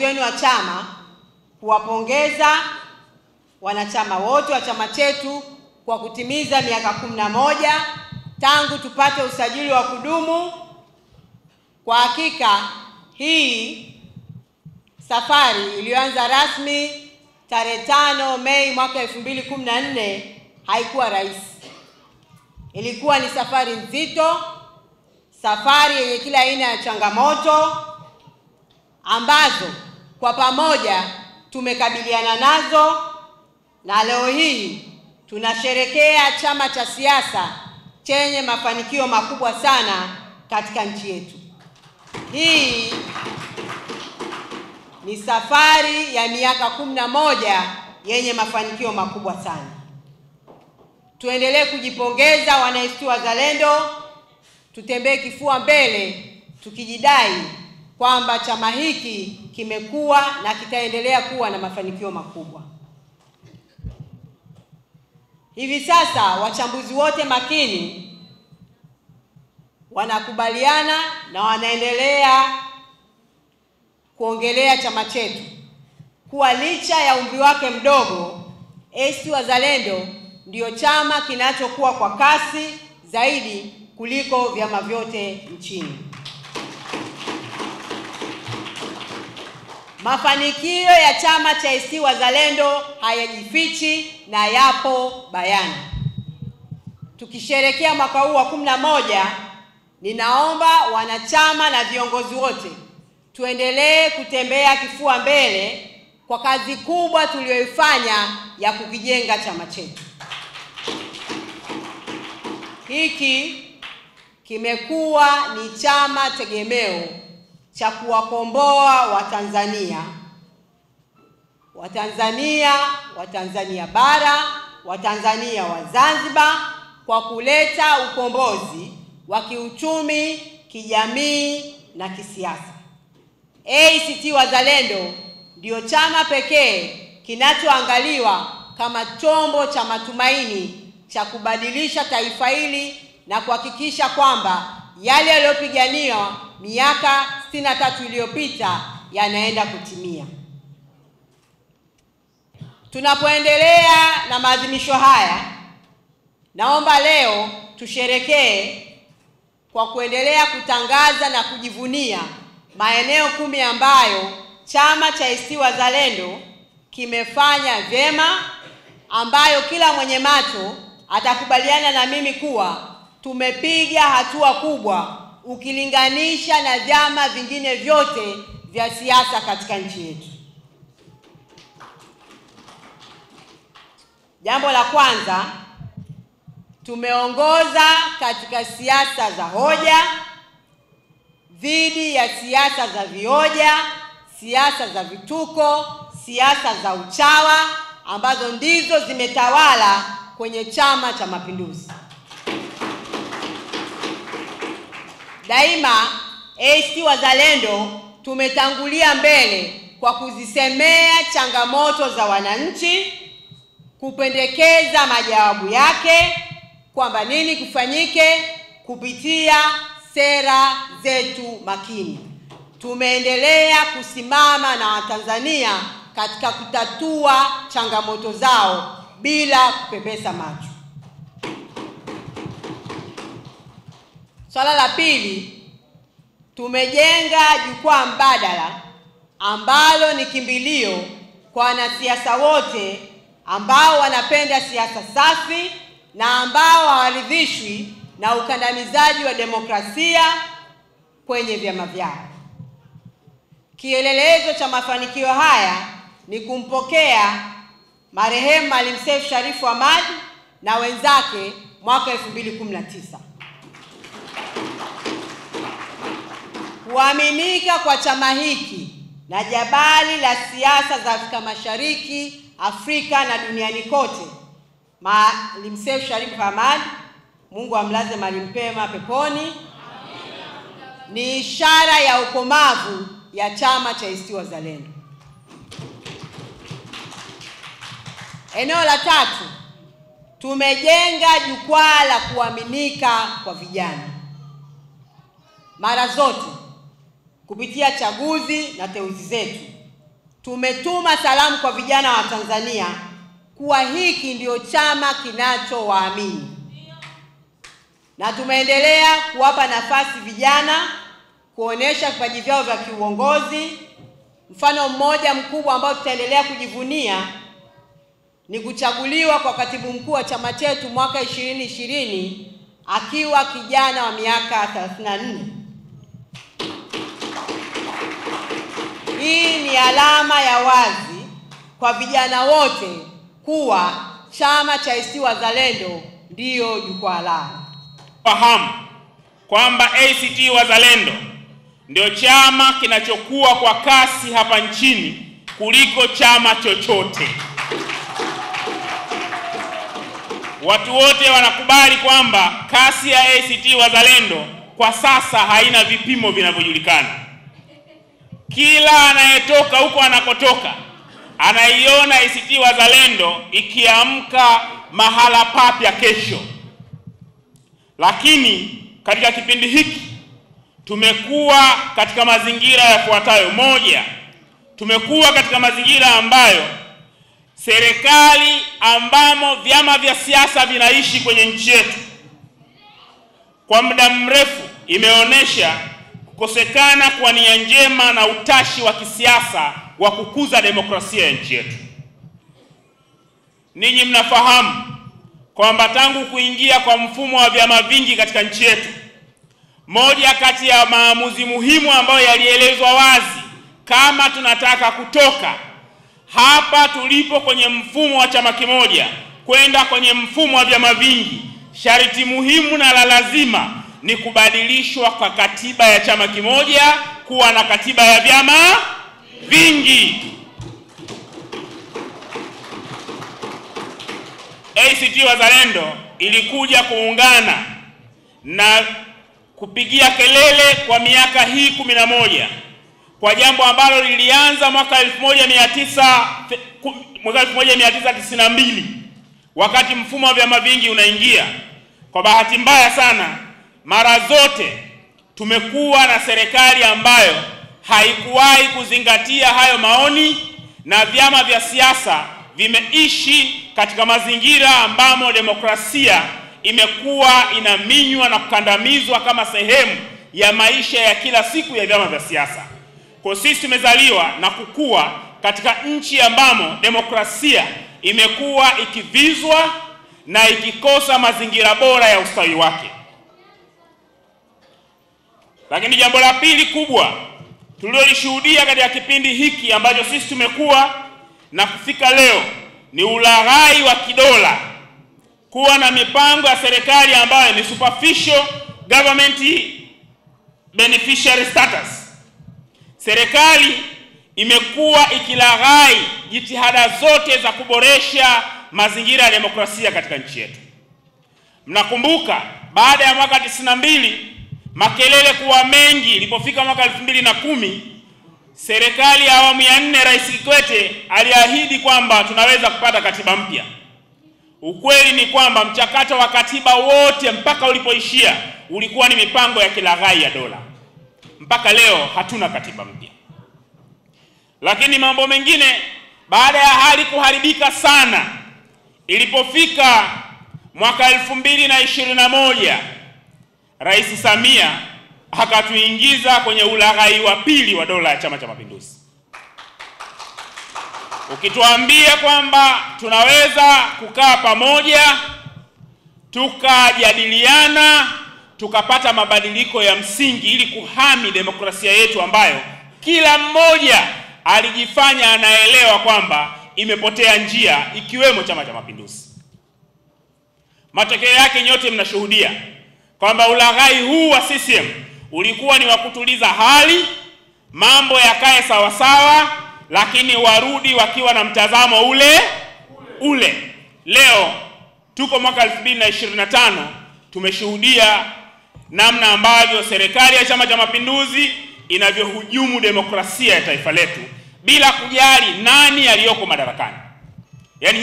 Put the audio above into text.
wenu wa chama kuwapongeza wanachama wote wa chama chetu kwa kutimiza miaka 11 tangu tupate usajili wa kudumu. Kwa hakika hii safari iliyoanza rasmi tarehe 5 Mei mwaka 2014 haikuwa rahisi. Ilikuwa ni safari nzito, safari yenye kila aina ya changamoto ambazo kwa pamoja tumekabiliana nazo, na leo hii tunasherekea chama cha siasa chenye mafanikio makubwa sana katika nchi yetu. Hii ni safari ya miaka 11 yenye mafanikio makubwa sana. Tuendelee kujipongeza wana ACT Wazalendo, tutembee kifua mbele tukijidai kwamba chama hiki kimekuwa na kitaendelea kuwa na mafanikio makubwa. Hivi sasa wachambuzi wote makini wanakubaliana na wanaendelea kuongelea chama chetu kuwa licha ya umri wake mdogo, ACT Wazalendo ndio chama kinachokuwa kwa kasi zaidi kuliko vyama vyote nchini. Mafanikio ya chama cha ACT Wazalendo hayajifichi na yapo bayana. Tukisherekea mwaka huu wa 11, ninaomba wanachama na viongozi wote tuendelee kutembea kifua mbele kwa kazi kubwa tuliyoifanya ya kukijenga chama chetu. Hiki kimekuwa ni chama tegemeo cha kuwakomboa Watanzania bara, Watanzania wa Zanzibar kwa kuleta ukombozi wa kiuchumi, kijamii na kisiasa. ACT Wazalendo ndio chama pekee kinachoangaliwa kama chombo cha matumaini cha kubadilisha taifa hili na kuhakikisha kwamba yale yaliyopiganiwa miaka 63 iliyopita yanaenda kutimia. Tunapoendelea na maadhimisho haya, naomba leo tusherekee kwa kuendelea kutangaza na kujivunia maeneo 10 ambayo chama cha ACT Wazalendo kimefanya vyema, ambayo kila mwenye macho atakubaliana na mimi kuwa tumepiga hatua kubwa ukilinganisha na vyama vingine vyote vya siasa katika nchi yetu. Jambo la kwanza, tumeongoza katika siasa za hoja dhidi ya siasa za vioja, siasa za vituko, siasa za uchawa ambazo ndizo zimetawala kwenye Chama cha Mapinduzi. Daima ACT Wazalendo tumetangulia mbele kwa kuzisemea changamoto za wananchi, kupendekeza majawabu yake kwamba nini kufanyike kupitia sera zetu makini. Tumeendelea kusimama na Watanzania katika kutatua changamoto zao bila kupepesa macho. Swala la pili, tumejenga jukwaa mbadala ambalo ni kimbilio kwa wanasiasa wote ambao wanapenda siasa safi na ambao hawaridhishwi na ukandamizaji wa demokrasia kwenye vyama vyao. Kielelezo cha mafanikio haya ni kumpokea marehemu Maalim Seif Sharif Hamad na wenzake mwaka 2019. Kuaminika kwa chama hiki na jabali la siasa za Afrika Mashariki, Afrika na duniani kote, Maalim Seif Sharif Hamad, Mungu amlaze mahali pema peponi, ni ishara ya ukomavu ya chama cha ACT Wazalendo. Eneo la tatu, tumejenga jukwaa la kuaminika kwa vijana. Mara zote kupitia chaguzi na teuzi zetu tumetuma salamu kwa vijana wa Tanzania kuwa hiki ndio chama kinachowaamini, na tumeendelea kuwapa nafasi vijana kuonesha vipaji vyao vya kiuongozi. Mfano mmoja mkubwa ambao tutaendelea kujivunia ni kuchaguliwa kwa katibu mkuu wa chama chetu mwaka 2020 akiwa kijana wa miaka 34. Hii ni alama ya wazi kwa vijana wote kuwa chama cha ACT Wazalendo ndiyo jukwaa lao. Fahamu kwamba ACT Wazalendo ndio chama kinachokuwa kwa kasi hapa nchini kuliko chama chochote. Watu wote wanakubali kwamba kasi ya ACT Wazalendo kwa sasa haina vipimo vinavyojulikana. Kila anayetoka huko anakotoka anaiona ACT Wazalendo ikiamka mahala papya kesho. Lakini katika kipindi hiki tumekuwa katika mazingira yafuatayo. Moja, tumekuwa katika mazingira ambayo serikali ambamo vyama vya siasa vinaishi kwenye nchi yetu kwa muda mrefu imeonesha kukosekana kwa nia njema na utashi wa kisiasa wa kukuza demokrasia ya nchi yetu. Ninyi mnafahamu kwamba tangu kuingia kwa mfumo wa vyama vingi katika nchi yetu, moja kati ya maamuzi muhimu ambayo yalielezwa wazi kama tunataka kutoka hapa tulipo kwenye mfumo wa chama kimoja kwenda kwenye mfumo wa vyama vingi, sharti muhimu na la lazima ni kubadilishwa kwa katiba ya chama kimoja kuwa na katiba ya vyama vingi. ACT Wazalendo ilikuja kuungana na kupigia kelele kwa miaka hii 11 kwa jambo ambalo lilianza mwaka 1992 wakati mfumo wa vyama vingi unaingia. Kwa bahati mbaya sana, mara zote tumekuwa na serikali ambayo haikuwahi kuzingatia hayo maoni, na vyama vya siasa vimeishi katika mazingira ambamo demokrasia imekuwa inaminywa na kukandamizwa kama sehemu ya maisha ya kila siku ya vyama vya siasa. Kwa sisi tumezaliwa na kukua katika nchi ambamo demokrasia imekuwa ikivizwa na ikikosa mazingira bora ya ustawi wake. Lakini jambo la pili kubwa tulilolishuhudia katika kipindi hiki ambacho sisi tumekuwa na kufika leo ni ulaghai wa kidola, kuwa na mipango ya serikali ambayo ni superficial government beneficiary status. Serikali imekuwa ikilaghai jitihada zote za kuboresha mazingira ya demokrasia katika nchi yetu. Mnakumbuka baada ya mwaka 92 makelele kuwa mengi, ilipofika mwaka 2010 serikali ya awamu ya 4 Rais Kikwete aliahidi kwamba tunaweza kupata katiba mpya. Ukweli ni kwamba mchakato wa katiba wote mpaka ulipoishia ulikuwa ni mipango ya kilaghai ya dola. Mpaka leo hatuna katiba mpya. Lakini mambo mengine, baada ya hali kuharibika sana, ilipofika mwaka 2021 Rais Samia akatuingiza kwenye ulaghai wa pili wa dola ya Chama cha Mapinduzi, ukituambia kwamba tunaweza kukaa pamoja tukajadiliana tukapata mabadiliko ya msingi ili kuhami demokrasia yetu ambayo kila mmoja alijifanya anaelewa kwamba imepotea njia, ikiwemo Chama cha Mapinduzi. Matokeo yake nyote mnashuhudia kwamba ulaghai huu wa CCM ulikuwa ni wa kutuliza hali, mambo yakae sawa sawa, lakini warudi wakiwa na mtazamo ule. Leo tuko mwaka 2025, tumeshuhudia namna ambavyo serikali ya Chama cha Mapinduzi inavyohujumu demokrasia ya taifa letu bila kujali nani aliyoko madarakani. Yaani